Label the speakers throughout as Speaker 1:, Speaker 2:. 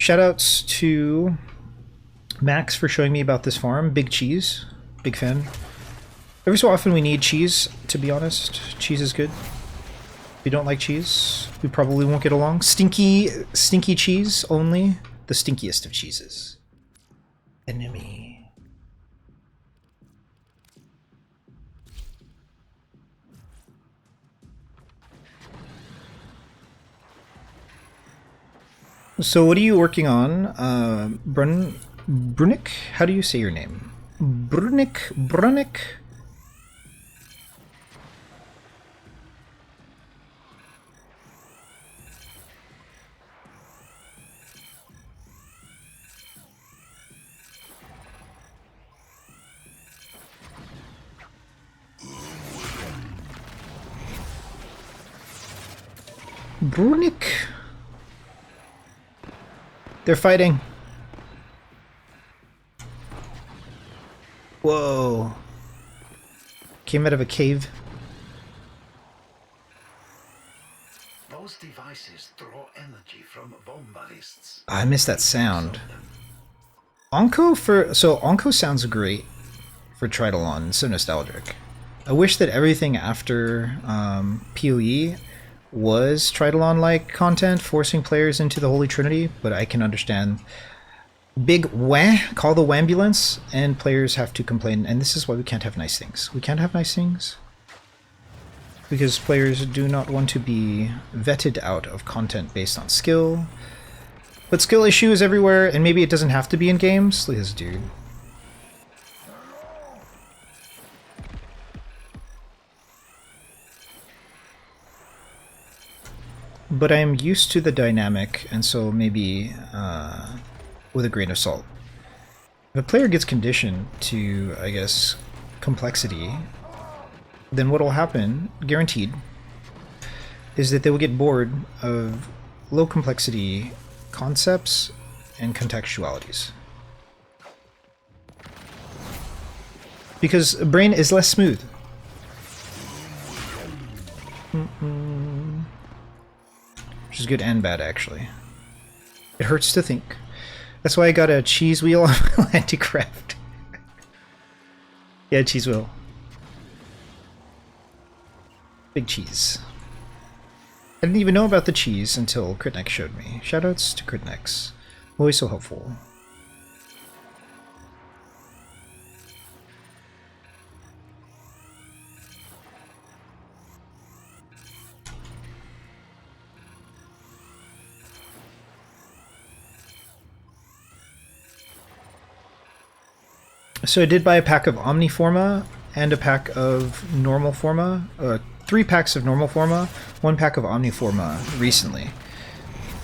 Speaker 1: Shoutouts to Max for showing me about this farm. Big cheese. Big fan. Every so often we need cheese, to be honest. Cheese is good. If you don't like cheese, we probably won't get along. Stinky cheese only. The stinkiest of cheeses. Enemy. So what are you working on? Brunik? How do you say your name? Brunik? Brunik? They're fighting. Whoa. Came out of a cave.
Speaker 2: Those devices draw energy from Vombarists.
Speaker 1: I missed that sound. Onko sounds great for Tridalon. It's so nostalgic. I wish that everything after PoE was Tridalon-like content, forcing players into the Holy Trinity, but I can understand. Big wah, call the wambulance, and players have to complain, and this is why we can't have nice things. We can't have nice things because players do not want to be vetted out of content based on skill. But skill issue is everywhere, and maybe it doesn't have to be in games. Look at this dude. But I am used to the dynamic, and so maybe with a grain of salt. If a player gets conditioned to, I guess, complexity, then what will happen, guaranteed, is that they will get bored of low complexity concepts and contextualities. Because brain is less smooth. Which is good and bad, actually. It hurts to think. That's why I got a cheese wheel on my anti-craft. Yeah, cheese wheel. Big cheese. I didn't even know about the cheese until Critnex showed me. Shoutouts to Critnex. Always so helpful. So I did buy a pack of Omniforma and a pack of Normal Forma, 3 packs of Normal Forma, 1 pack of Omniforma recently.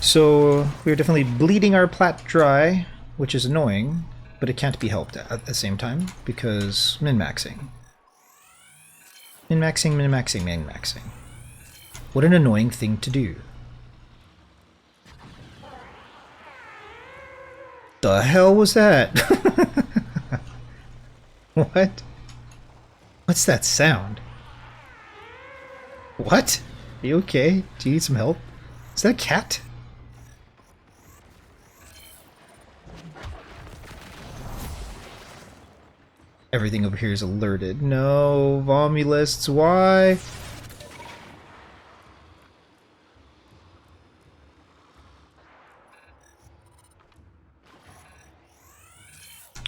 Speaker 1: So we're definitely bleeding our plat dry, which is annoying, but it can't be helped at the same time because min-maxing. Min-maxing, min-maxing, min-maxing. What an annoying thing to do. The hell was that? What? What's that sound? What? Are you okay? Do you need some help? Is that a cat? Everything over here is alerted. No, Vomulists, why?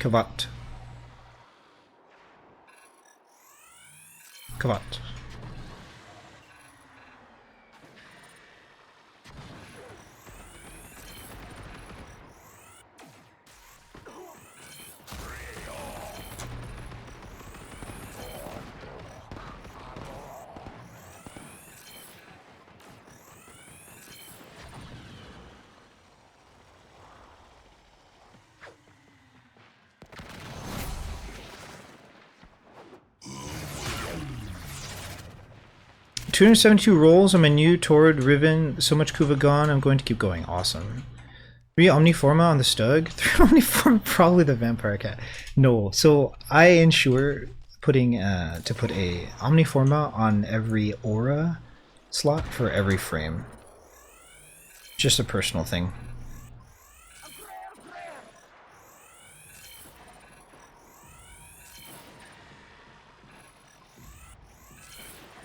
Speaker 1: Kavat. Kavat. $272 rolls on my new Tord Riven. So much Kuva gone. I'm going to keep going. Awesome. 3 Omniforma on the Stug. 3 Omniforma, probably the Vampire Cat. No. So I ensure putting to put a Omniforma on every aura slot for every frame. Just a personal thing.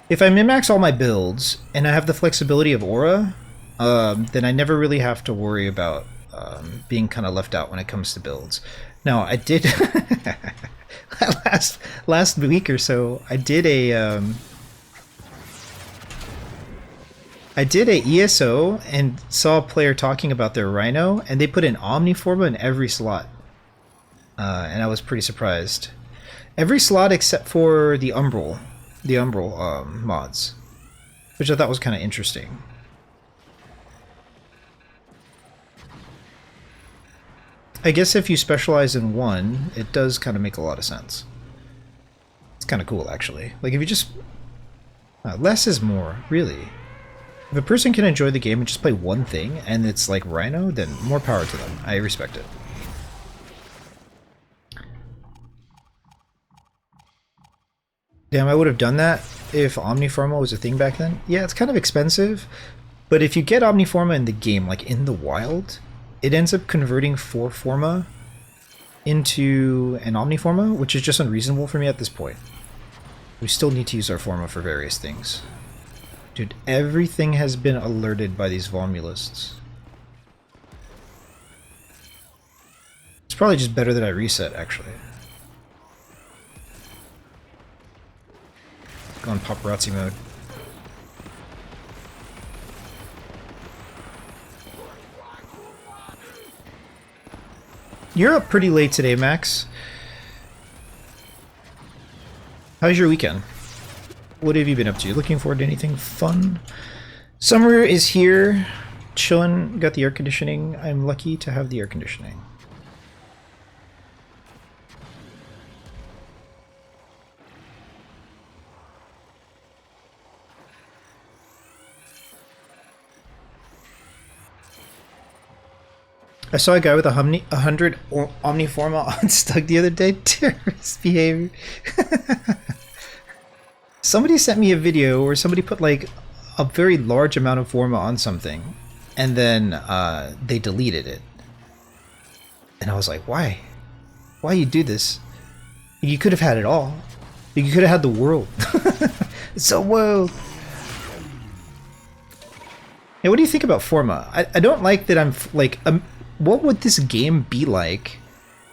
Speaker 1: If I min-max all my builds and I have the flexibility of Aura, then I never really have to worry about being kind of left out when it comes to builds. Now, I did last week or so. I did a ESO and saw a player talking about their Rhino, and they put an Omniforma in every slot, and I was pretty surprised. Every slot except for the Umbral mods, which I thought was kind of interesting. I guess if you specialize in one, it does kind of make a lot of sense. It's kind of cool, actually. Like, if you just... less is more, really. If a person can enjoy the game and just play one thing, and it's like Rhino, then more power to them. I respect it. Damn, I would have done that if Omniforma was a thing back then. Yeah, it's kind of expensive, but if you get Omniforma in the game, like in the wild, it ends up converting 4 Forma into an Omniforma, which is just unreasonable for me at this point. We still need to use our Forma for various things. Dude, everything has been alerted by these Vomulists. It's probably just better that I reset, actually. Go on paparazzi mode. You're up pretty late today, Max. How's your weekend? What have you been up to? Looking forward to anything fun? Summer is here. Chillin', got the air conditioning. I'm lucky to have the air conditioning. I saw a guy with 100 Omniforma on Stug the other day. Terrorist behavior. Somebody sent me a video where somebody put like a very large amount of Forma on something, and then they deleted it. And I was like, why? Why you do this? You could have had it all. You could have had the world. It's a world. Hey, what do you think about Forma? I don't like that I'm like... what would this game be like,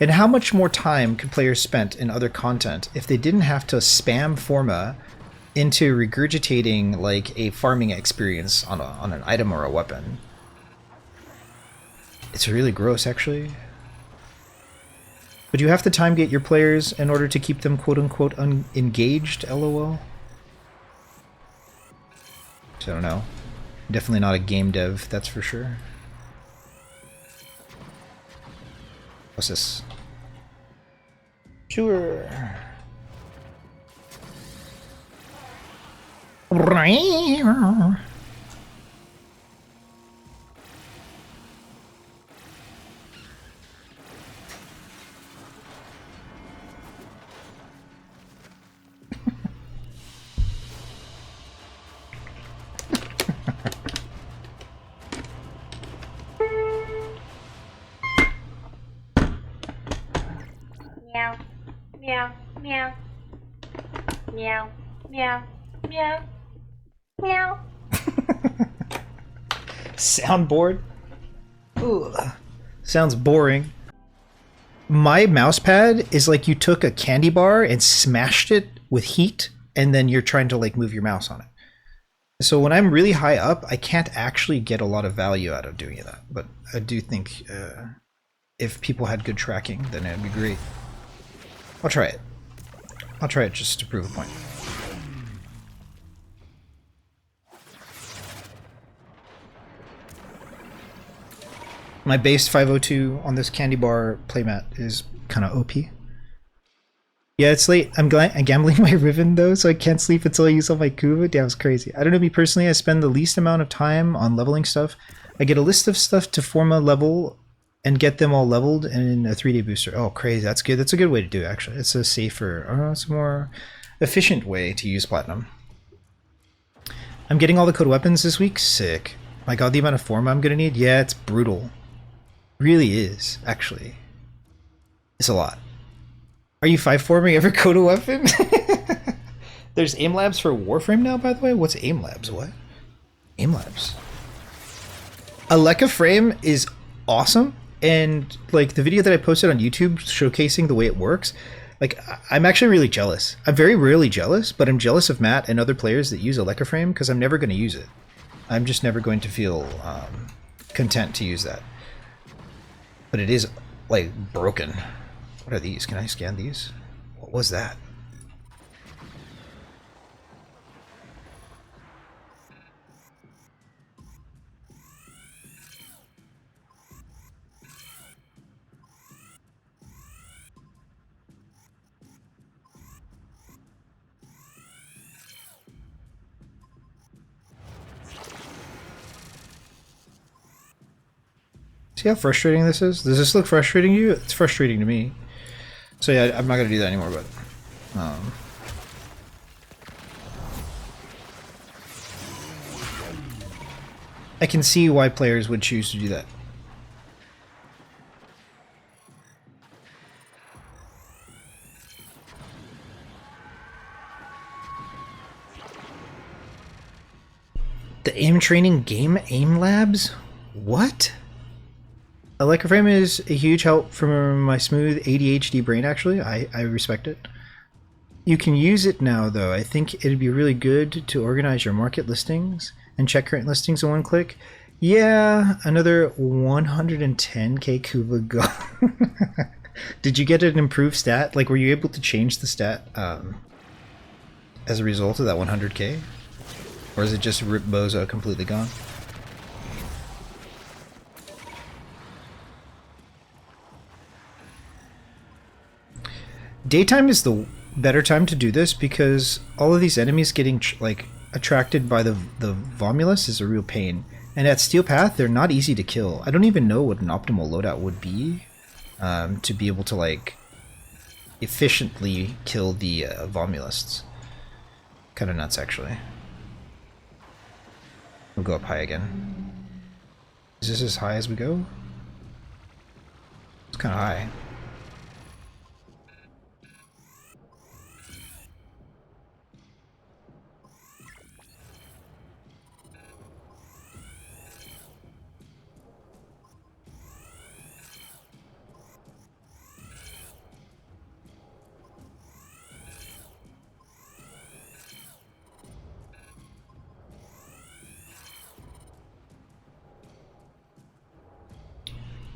Speaker 1: and how much more time could players spend in other content if they didn't have to spam Forma into regurgitating like a farming experience on an item or a weapon? It's really gross, actually. But you have to time gate your players in order to keep them quote-unquote engaged, lol. So I don't know. Definitely not a game dev, that's for sure. What's this? Sure.
Speaker 3: Meow, meow, meow, meow, meow, meow, meow.
Speaker 1: Soundboard? Ugh. Sounds boring. My mouse pad is like you took a candy bar and smashed it with heat, and then you're trying to like move your mouse on it. So when I'm really high up, I can't actually get a lot of value out of doing that. But I do think if people had good tracking, then it'd be great. I'll try it. I'll try it just to prove a point. My base 502 on this candy bar playmat is kind of OP. Yeah, it's late. I'm gambling my Riven though, so I can't sleep until I use all my Kuva. Damn, it's crazy. I don't know, me personally, I spend the least amount of time on leveling stuff. I get a list of stuff to Forma level and get them all leveled in a 3-day booster. Oh, crazy. That's good. That's a good way to do it, actually. It's a safer, it's a more efficient way to use Platinum. I'm getting all the code weapons this week. Sick. My god, the amount of Forma I'm gonna need. Yeah, it's brutal. Really is, actually. It's a lot. Are you 5-forming every code weapon? There's aim labs for Warframe now, by the way? What's aim labs? What? Aim labs. A Leica frame is awesome, and like the video that I posted on YouTube showcasing the way it works, like I'm actually really jealous. I'm very rarely jealous, but I'm jealous of Matt and other players that use a Leica frame because I'm never going to use it. I'm just never going to feel content to use that. But it is like broken. What are these? Can I scan these? What was that? See how frustrating this is? Does this look frustrating to you? It's frustrating to me. So yeah, I'm not gonna do that anymore, but I can see why players would choose to do that. The aim training game aim labs? What? A Leica frame is a huge help for my smooth ADHD brain, actually. I respect it. You can use it now, though. I think it'd be really good to organize your market listings and check current listings in one click. Yeah, another 110k Kuva go. Did you get an improved stat? Like, were you able to change the stat as a result of that 100k? Or is it just Rip Bozo completely gone? Daytime is the better time to do this because all of these enemies getting like attracted by the Vomulus is a real pain. And at Steel Path, they're not easy to kill. I don't even know what an optimal loadout would be to be able to like efficiently kill the Vomulists. Kind of nuts, actually. We'll go up high again. Is this as high as we go? It's kind of high.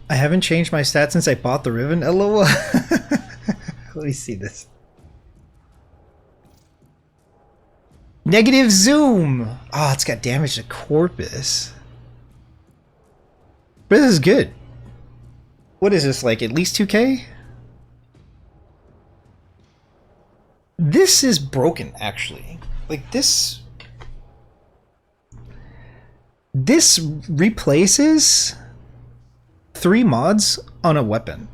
Speaker 1: I haven't changed my stats since I bought the Riven. LOL. Let me see this. Negative zoom. Oh, it's got damage to Corpus. But this is good. What is this, like at least 2k? This is broken, actually. Like this replaces 3 mods on a weapon.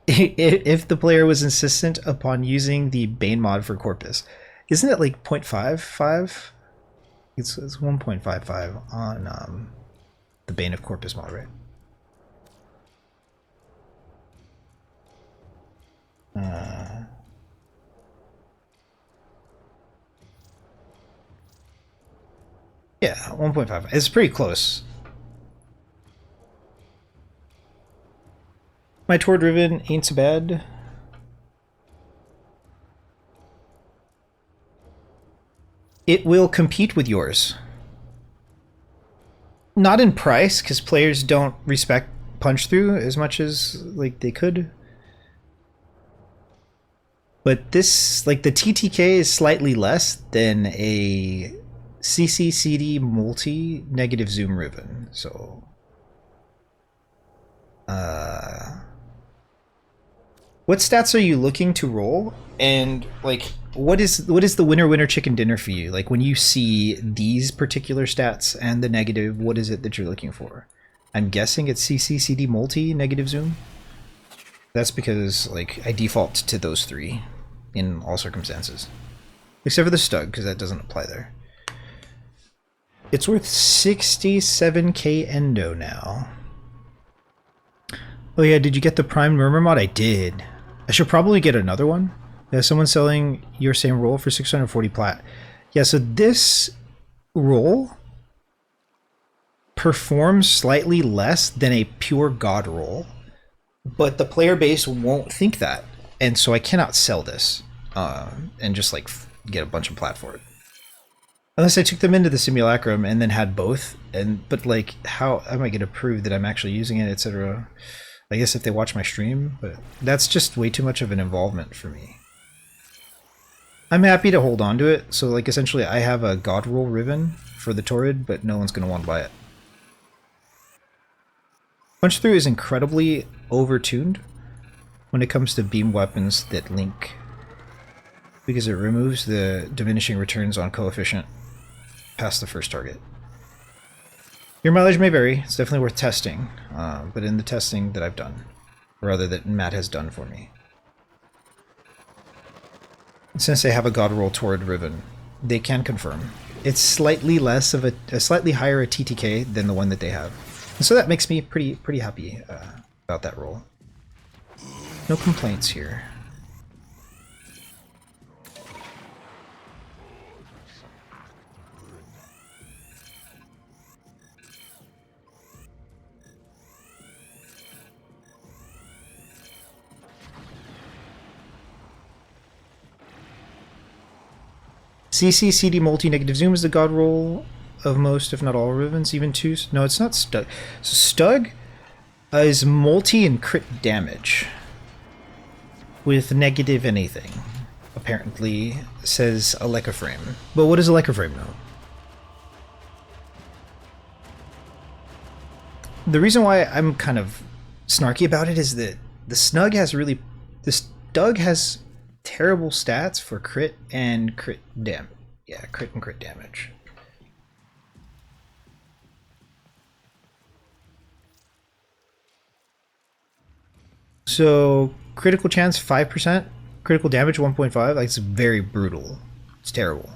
Speaker 1: If the player was insistent upon using the Bane mod for Corpus. Isn't it like 0.55? It's 1.55 on the Bane of Corpus mod, right? Yeah, 1.5. It's pretty close. My Toward Riven ain't so bad. It will compete with yours. Not in price, because players don't respect punch through as much as like they could. But this, like the TTK is slightly less than a CCCD multi negative zoom Riven. So what stats are you looking to roll? And like what is the winner chicken dinner for you? Like when you see these particular stats and the negative, what is it that you're looking for? I'm guessing it's CCCD multi negative zoom. That's because like I default to those 3 in all circumstances. Except for the Stug, because that doesn't apply there. It's worth 67k endo now. Oh yeah, did you get the Prime Murmur mod? I did. I should probably get another one. There's someone selling your same roll for 640 plat. Yeah, so this roll performs slightly less than a pure god roll, but the player base won't think that, and so I cannot sell this and just like get a bunch of plat for it. Unless I took them into the simulacrum and then had both, but like, how am I going to prove that I'm actually using it, etc.? I guess if they watch my stream, but that's just way too much of an involvement for me. I'm happy to hold on to it, so like essentially I have a god roll ribbon for the Torrid, but no one's going to want to buy it. Punch Through is incredibly overtuned when it comes to beam weapons that link, because it removes the diminishing returns on coefficient past the first target. Your mileage may vary, it's definitely worth testing, but in the testing that I've done, or rather that Matt has done for me, since they have a God Roll Torrid ribbon, they can confirm. It's slightly less of a slightly higher a TTK than the one that they have. And so that makes me pretty happy about that roll. No complaints here. CC CD multi negative zoom is the god roll of most, if not all, ribbons, even twos. No, it's not Stug. So Stug is multi and crit damage with negative anything. Apparently, says a Warframe. But what does a Warframe know? The reason why I'm kind of snarky about it is that the Stug has terrible stats for crit and crit damage. Yeah, crit and crit damage. So critical chance 5%, critical damage 1.5. Like, it's very brutal. It's terrible.